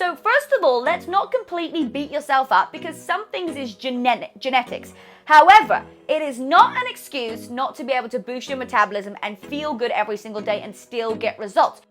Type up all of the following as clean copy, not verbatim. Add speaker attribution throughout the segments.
Speaker 1: So first of all, let's not completely beat yourself up because some things is genetics. However, it is not an excuse not to be able to boost your metabolism and feel good every single day and still get results.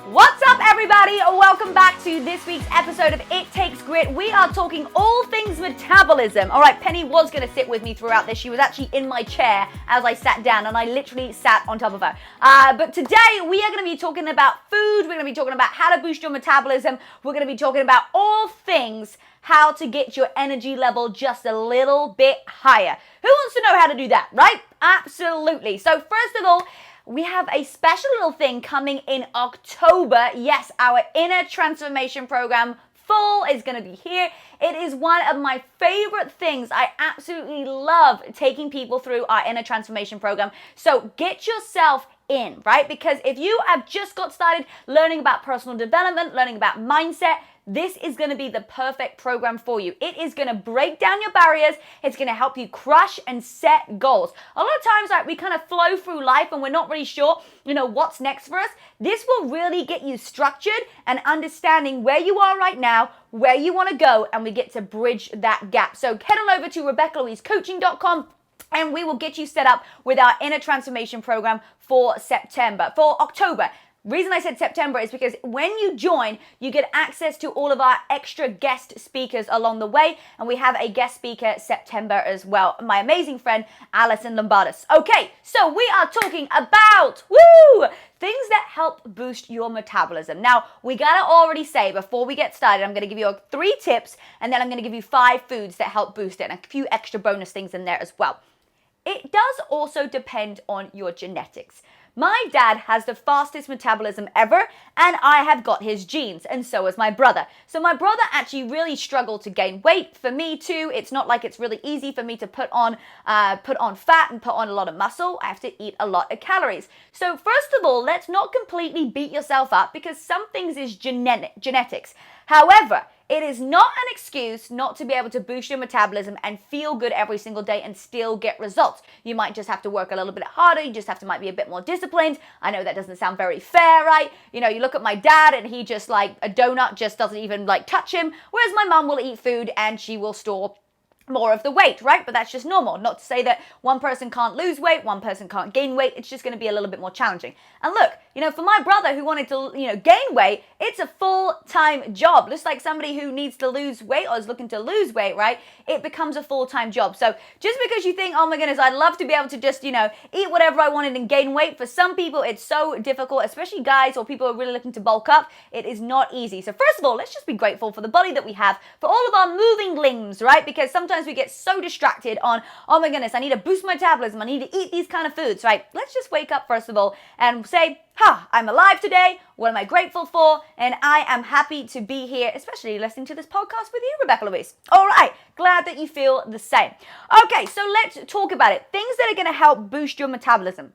Speaker 1: What's up, everybody? Welcome back to this week's episode of It Takes Grit. We are talking all things metabolism. All right, Penny was going to sit with me throughout this. She was actually in my chair as I sat down, and I literally sat on top of her. But today, we are going to be talking about food. We're going to be talking about how to boost your metabolism. We're going to be talking about all things how to get your energy level just a little bit higher. Who wants to know how to do that, right? Absolutely. So first of all, we have a special little thing coming in October. Yes, our Inner Transformation Program Full is going to be here. It is one of my favorite things. I absolutely love taking people through our Inner Transformation Program. So get yourself in, right? Because if you have just got started learning about personal development, learning about mindset, this is going to be the perfect program for you. It is going to break down your barriers. It's going to help you crush and set goals. A lot of times, like, we kind of flow through life and we're not really sure, what's next for us. This will really get you structured and understanding where you are right now, where you want to go, and we get to bridge that gap. So head on over to RebeccaLouiseCoaching.com. and we will get you set up with our Inner Transformation Program for October. Reason I said September is because when you join, you get access to all of our extra guest speakers along the way. And we have a guest speaker September as well, my amazing friend, Alison Lombardis. Okay, so we are talking about, things that help boost your metabolism. Now, we gotta already say, before we get started, I'm gonna give you 3 tips, and then I'm gonna give you 5 foods that help boost it, and a few extra bonus things in there as well. It does also depend on your genetics. My dad has the fastest metabolism ever, and I have got his genes, and so has my brother. So my brother actually really struggled to gain weight. For me too, it's not like it's really easy for me to put on fat and put on a lot of muscle. I have to eat a lot of calories. So first of all, let's not completely beat yourself up because some things is genetics. However, it is not an excuse not to be able to boost your metabolism and feel good every single day and still get results. You might just have to work a little bit harder. You just have to might be a bit more disciplined. I know that doesn't sound very fair, right? You look at my dad and he just like a donut just doesn't even like touch him. Whereas my mum will eat food and she will store more of the weight, right? But that's just normal. Not to say that one person can't lose weight, one person can't gain weight. It's just going to be a little bit more challenging. And look, for my brother who wanted to, gain weight, it's a full-time job. Just like somebody who needs to lose weight or is looking to lose weight, right? It becomes a full-time job. So just because you think, oh my goodness, I'd love to be able to just, eat whatever I wanted and gain weight, for some people it's so difficult, especially guys or people who are really looking to bulk up. It is not easy. So first of all, let's just be grateful for the body that we have, for all of our moving limbs, right? Because sometimes we get so distracted on, oh my goodness, I need to boost my metabolism, I need to eat these kind of foods, right? Let's just wake up first of all and say, I'm alive today. What am I grateful for? And I am happy to be here, especially listening to this podcast with you, Rebecca Louise. All right, glad that you feel the same. Okay, so let's talk about it. Things that are going to help boost your metabolism.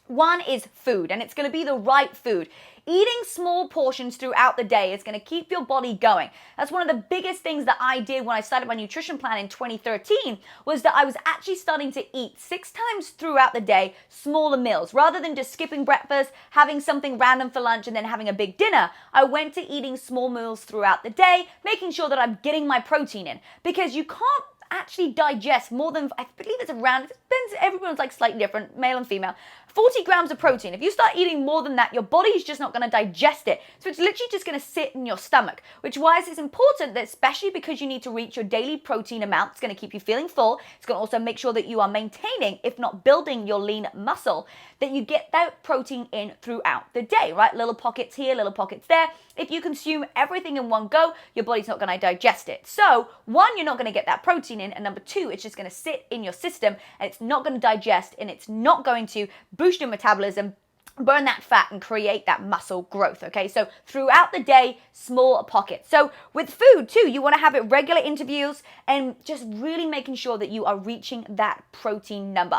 Speaker 1: One is food, and it's going to be the right food. Eating small portions throughout the day is going to keep your body going. That's one of the biggest things that I did when I started my nutrition plan in 2013, was that I was actually starting to eat 6 times throughout the day, smaller meals. Rather than just skipping breakfast, having something random for lunch, and then having a big dinner, I went to eating small meals throughout the day, making sure that I'm getting my protein in. Because you can't actually digest more than, I believe it's around, it depends, everyone's like slightly different, male and female, 40 grams of protein. If you start eating more than that, your body is just not going to digest it. So it's literally just going to sit in your stomach, which why it's important that, especially because you need to reach your daily protein amount, it's going to keep you feeling full. It's going to also make sure that you are maintaining, if not building, your lean muscle, that you get that protein in throughout the day, right? Little pockets here, little pockets there. If you consume everything in one go, your body's not going to digest it. So 1, you're not going to get that protein in, and number 2, it's just going to sit in your system and it's not going to digest, and it's not going to boost your metabolism burn that fat and create that muscle growth, okay? So throughout the day, small pockets. So with food too, you want to have it regular intervals and just really making sure that you are reaching that protein number.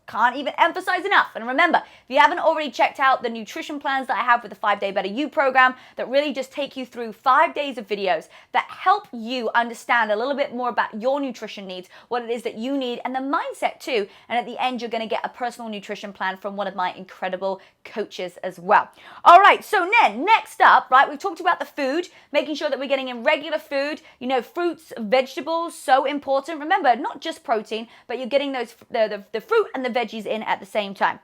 Speaker 1: Can't even emphasize enough. And remember, if you haven't already checked out the nutrition plans that I have with the 5 Day Better You program that really just take you through 5 days of videos that help you understand a little bit more about your nutrition needs, what it is that you need, and the mindset too. And at the end, you're going to get a personal nutrition plan from one of my incredible coaches as well. All right, so then next up, right, we've talked about the food, making sure that we're getting in regular food, fruits, vegetables, so important. Remember, not just protein, but you're getting those the fruit and the veggies in at the same time.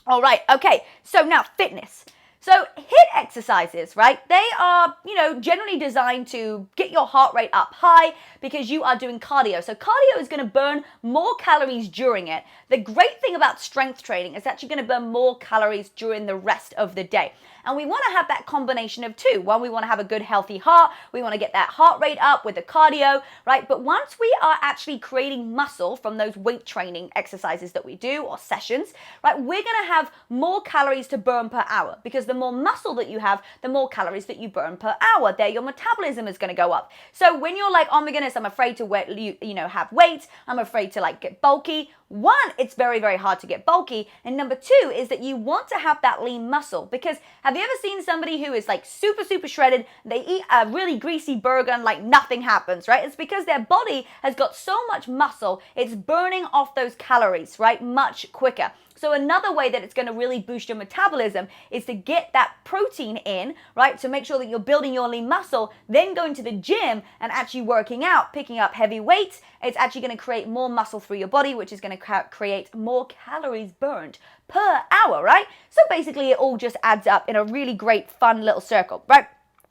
Speaker 1: All right, okay, so now fitness. So HIIT exercises, right? They are, generally designed to get your heart rate up high because you are doing cardio. So cardio is going to burn more calories during it. The great thing about strength training is it's actually going to burn more calories during the rest of the day. And we want to have that combination of two. One, we want to have a good healthy heart. We want to get that heart rate up with the cardio, right? But once we are actually creating muscle from those weight training exercises that we do or sessions, right, we're going to have more calories to burn per hour because the more muscle that you have, the more calories that you burn per hour. There, your metabolism is going to go up. So when you're like, oh my goodness, I'm afraid to have weight, I'm afraid to get bulky. One, it's very, very hard to get bulky. And number two is that you want to have that lean muscle because have you ever seen somebody who is super, super shredded? They eat a really greasy burger and nothing happens, right? It's because their body has got so much muscle, it's burning off those calories, right? Much quicker. So another way that it's going to really boost your metabolism is to get that protein in, right? To make sure that you're building your lean muscle, then going to the gym and actually working out, picking up heavy weights. It's actually going to create more muscle through your body, which is going to create more calories burned per hour, right? So basically it all just adds up in a really great, fun little circle, right?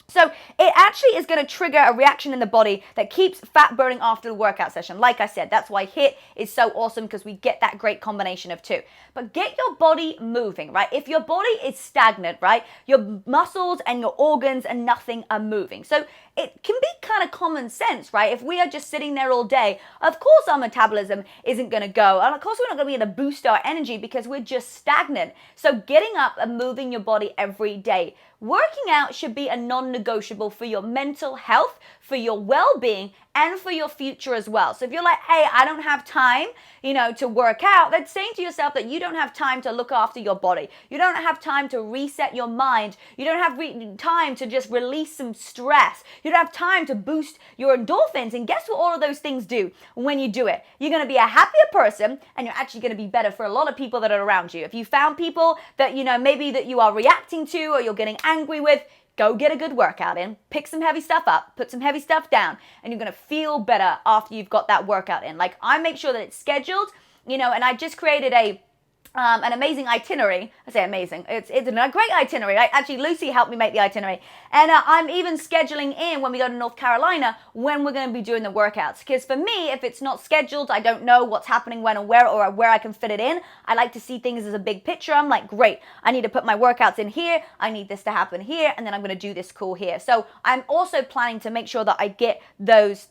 Speaker 1: So it actually is going to trigger a reaction in the body that keeps fat burning after the workout session. Like I said, that's why HIIT is so awesome because we get that great combination of two. But get your body moving, right? If your body is stagnant, right, your muscles and your organs and nothing are moving. So it can be kind of common sense, right? If we are just sitting there all day, of course our metabolism isn't going to go. And of course we're not going to be able to boost our energy because we're just stagnant. So getting up and moving your body every day. Working out should be a non-negotiable for your mental health, for your well-being, and for your future as well. So if you're like, hey, I don't have time, to work out, that's saying to yourself that you don't have time to look after your body. You don't have time to reset your mind. You don't have time to just release some stress. You don't have time to boost your endorphins. And guess what all of those things do when you do it? You're going to be a happier person and you're actually going to be better for a lot of people that are around you. If you found people that, maybe that you are reacting to or you're getting angry with, go get a good workout in, pick some heavy stuff up, put some heavy stuff down, and you're going to feel better after you've got that workout in. I make sure that it's scheduled, and I just created an amazing itinerary. I say amazing. It's a great itinerary. Actually, Lucy helped me make the itinerary. And I'm even scheduling in when we go to North Carolina when we're going to be doing the workouts. Because for me, if it's not scheduled, I don't know what's happening when or where I can fit it in. I like to see things as a big picture. I'm like, great, I need to put my workouts in here. I need this to happen here. And then I'm going to do this cool here. So I'm also planning to make sure that I get those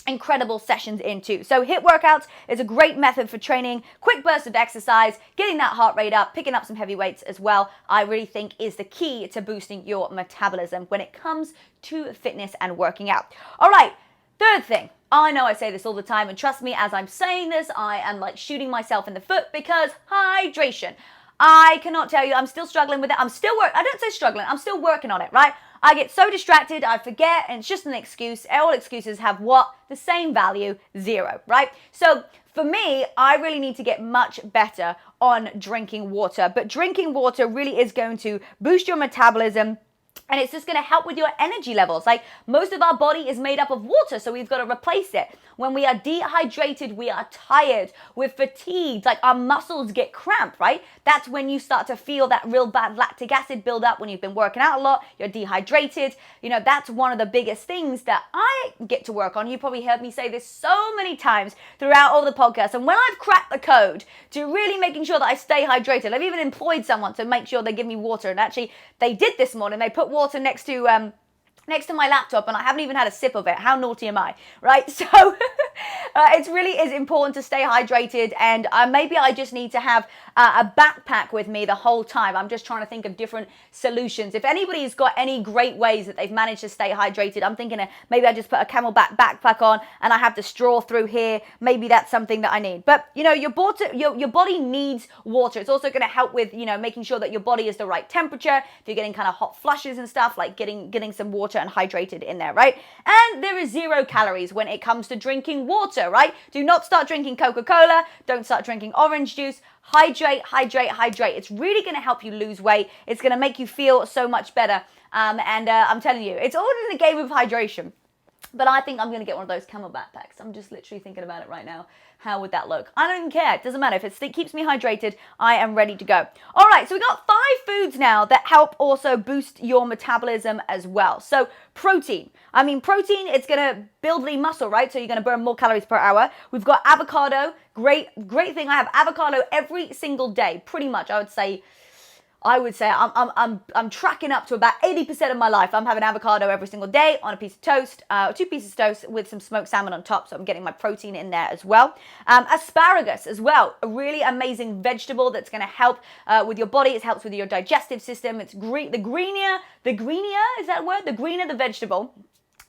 Speaker 1: incredible sessions in too. So HIIT workouts is a great method for training, quick burst of exercise, getting that heart rate up, picking up some heavy weights as well. I really think is the key to boosting your metabolism when it comes to fitness and working out. All right, third thing. I know I say this all the time, and trust me, as I'm saying this, I am shooting myself in the foot because hydration. I cannot tell you, I'm still struggling with it. I don't say struggling, I'm still working on it, right? I get so distracted, I forget, and it's just an excuse. All excuses have what? The same value, 0, right? So for me, I really need to get much better on drinking water. But drinking water really is going to boost your metabolism, and it's just going to help with your energy levels. Most of our body is made up of water, so we've got to replace it. When we are dehydrated, we are tired, we're fatigued, our muscles get cramped, right? That's when you start to feel that real bad lactic acid build up when you've been working out a lot, you're dehydrated. That's one of the biggest things that I get to work on. You probably heard me say this so many times throughout all the podcasts. And when I've cracked the code to really making sure that I stay hydrated, I've even employed someone to make sure they give me water. And actually, they did this morning. They put water next to my laptop and I haven't even had a sip of it. How naughty am I, right? So It really is important to stay hydrated, and maybe I just need to have a backpack with me the whole time. I'm just trying to think of different solutions. If anybody's got any great ways that they've managed to stay hydrated, I'm thinking maybe I just put a Camelback backpack on and I have the straw through here. Maybe that's something that I need. But your body needs water. It's also going to help with making sure that your body is the right temperature. If you're getting kind of hot flushes and stuff, like getting some water and hydrated in there, right? And there is 0 calories when it comes to drinking water, right? Do not start drinking Coca-Cola. Don't start drinking orange juice. Hydrate, hydrate, hydrate. It's really going to help you lose weight. It's going to make you feel so much better. And I'm telling you, it's all in the game of hydration. But I think I'm going to get one of those Camelback backpacks. I'm just literally thinking about it right now. How would that look? I don't even care. It doesn't matter. If it keeps me hydrated, I am ready to go. All right, so we got 5 foods now that help also boost your metabolism as well. So protein. Protein, it's going to build lean muscle, right? So you're going to burn more calories per hour. We've got avocado. Great thing. I have avocado every single day, pretty much. I would say I'm tracking up to about 80% of my life. I'm having avocado every single day on a piece of toast, 2 pieces of toast with some smoked salmon on top. So I'm getting my protein in there as well. Asparagus as well, a really amazing vegetable that's going to help with your body. It helps with your digestive system. It's green. The greener, is that a word? The greener the vegetable,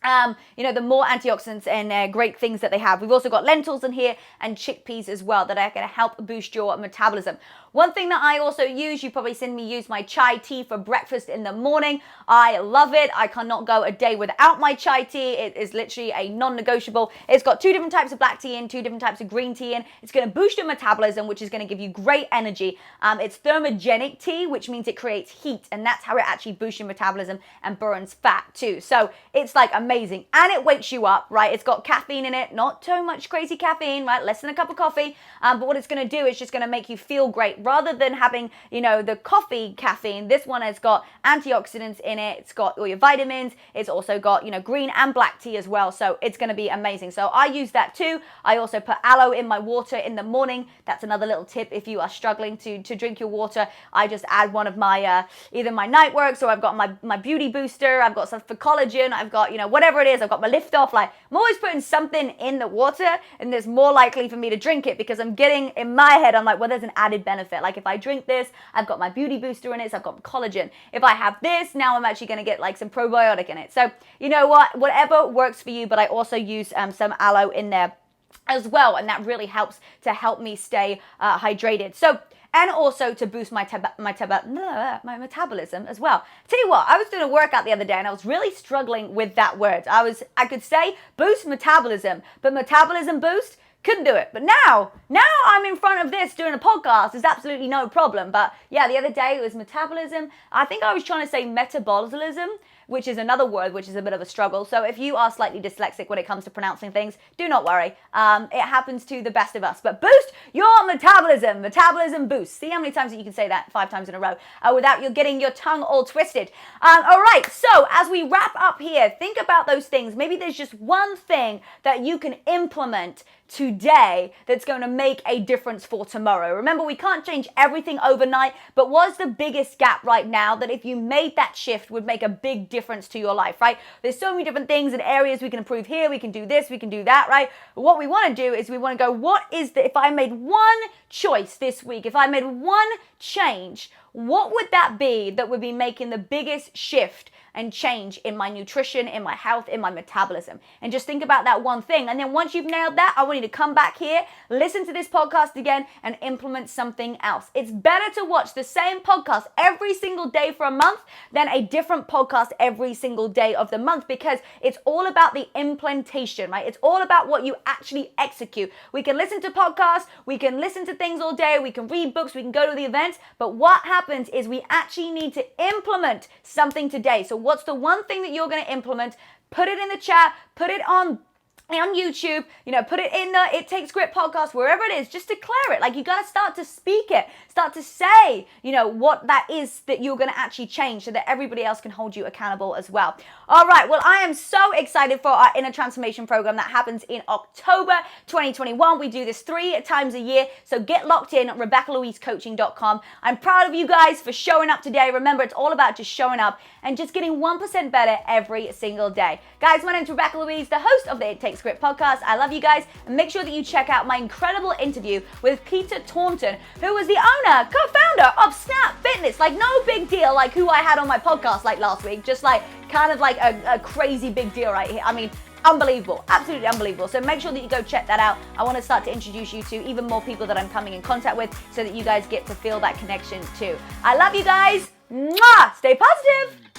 Speaker 1: the more antioxidants and great things that they have. We've also got lentils in here and chickpeas as well that are going to help boost your metabolism. One thing that I also use, you've probably seen me use my chai tea for breakfast in the morning. I love it. I cannot go a day without my chai tea. It is literally a non-negotiable. It's got 2 different types of black tea in, 2 different types of green tea in. It's going to boost your metabolism, which is going to give you great energy. It's thermogenic tea, which means it creates heat, and that's how it actually boosts your metabolism and burns fat too. So it's like amazing, and it wakes you up, right? It's got caffeine in it, not too much crazy caffeine, right? Less than a cup of coffee. But what it's going to do is just going to make you feel great. Rather than having, the coffee caffeine, this one has got antioxidants in it. It's got all your vitamins. It's also got, green and black tea as well. So it's going to be amazing. So I use that too. I also put aloe in my water in the morning. That's another little tip if you are struggling to drink your water. I just add one of my, either my Nightworks, or I've got my beauty booster. I've got some for collagen. I've got, whatever it is. I've got my lift off. Like, I'm always putting something in the water, and it's more likely for me to drink it because I'm getting, in my head, I'm like, well, there's an added benefit. Like if I drink this, I've got my beauty booster in it, so I've got collagen. If I have this, now I'm actually going to get like some probiotic in it. So you know what, whatever works for you, but I also use some aloe in there as well, and that really helps to help me stay hydrated. So, and also to boost my metabolism as well. Tell you what, I was doing a workout the other day and I was really struggling with that word. I could say boost metabolism, but metabolism boost, couldn't do it. But now I'm in front of this doing a podcast. There's absolutely no problem. But yeah, the other day it was metabolism. I think I was trying to say metabolism, which is another word, which is a bit of a struggle. So if you are slightly dyslexic when it comes to pronouncing things, do not worry. It happens to the best of us. But boost your metabolism boost. See how many times that you can say that 5 times in a row without you getting your tongue all twisted. All right, so as we wrap up here, think about those things. Maybe there's just one thing that you can implement today that's going to make a difference for tomorrow. Remember, we can't change everything overnight, but what's the biggest gap right now that if you made that shift would make a big difference to your life, right? There's so many different things and areas we can improve here, we can do this, we can do that, right? But what we want to do is we want to go, what is if I made one choice this week, if I made one change, what would that be that would be making the biggest shift and change in my nutrition, in my health, in my metabolism? And just think about that one thing. And then once you've nailed that, I want you to come back here, listen to this podcast again, and implement something else. It's better to watch the same podcast every single day for a month than a different podcast every single day of the month, because it's all about the implementation, right? It's all about what you actually execute. We can listen to podcasts, we can listen to things all day, we can read books, we can go to the events, but what happens is we actually need to implement something today. So what's the one thing that you're going to implement? Put it in the chat, put it on YouTube, put it in the It Takes Grit podcast, wherever it is, just declare it. Like, you got to start to speak it, start to say, what that is that you're going to actually change so that everybody else can hold you accountable as well. All right. Well, I am so excited for our Inner Transformation program that happens in October 2021. We do this 3 times a year. So get locked in at RebeccaLouiseCoaching.com. I'm proud of you guys for showing up today. Remember, it's all about just showing up and just getting 1% better every single day. Guys, my name's Rebecca Louise, the host of the It Takes Takes Grit podcast. I love you guys, and make sure that you check out my incredible interview with Peter Taunton, who was the owner, co-founder of Snap Fitness. Like, no big deal like who I had on my podcast like last week, just like kind of like a crazy big deal right here. I mean, unbelievable, absolutely unbelievable. So make sure that you go check that out. I want to start to introduce you to even more people that I'm coming in contact with so that you guys get to feel that connection too. I love you guys. Mwah! Stay positive.